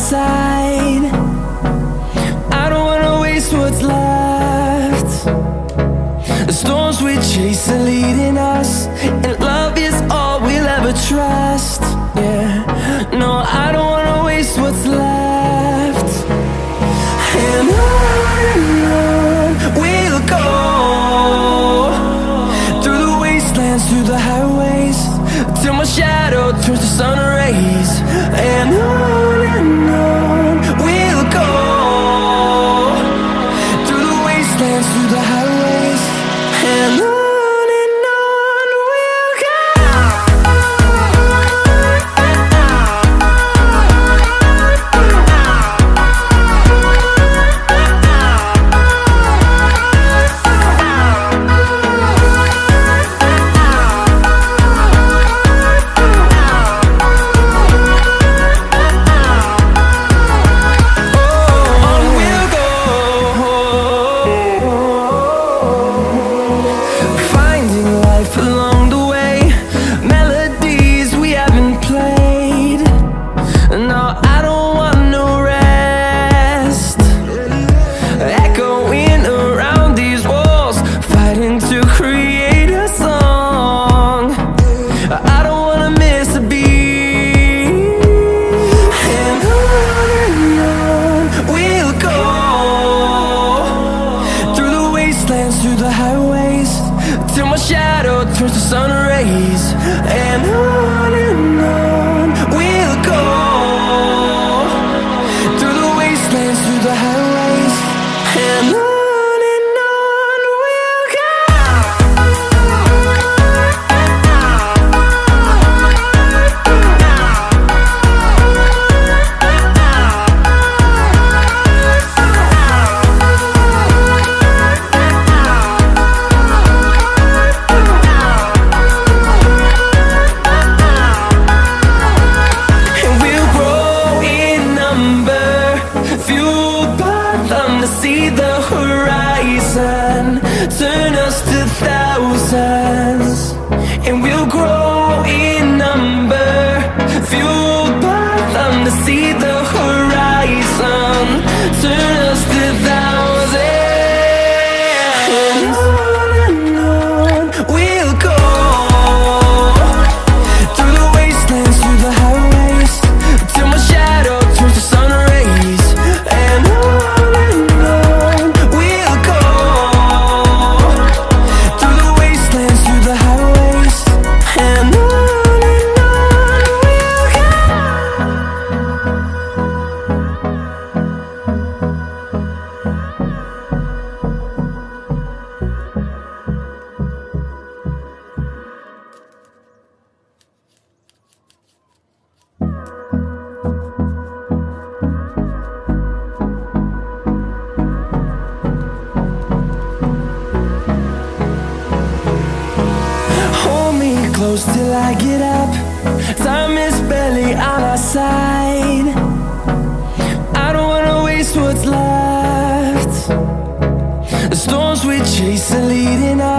side. I don't wanna waste what's left. The storms we chase are leading us, and love is all we'll ever trust. Yeah, no, I don't wanna waste what's left. And on we'll go, through the wastelands, through the highways, till my shadow turns to sun rays. And on we'll go, through the wastelands, through the highways, and on we'll go. Through the highways, till my shadow turns to sun rays. And on we'll go, through the wastelands, through the highways, and on we'll go. See the horizon, turn us to thousands, and we'll grow in number, fueled by them. To see the horizon, turn us to thousands, and on we'll go, through the wastelands, through the highways, till my shadow turns to sun rays. And close till I get up, time is barely on our side. I don't wanna waste what's left. The storms we chase are leading us.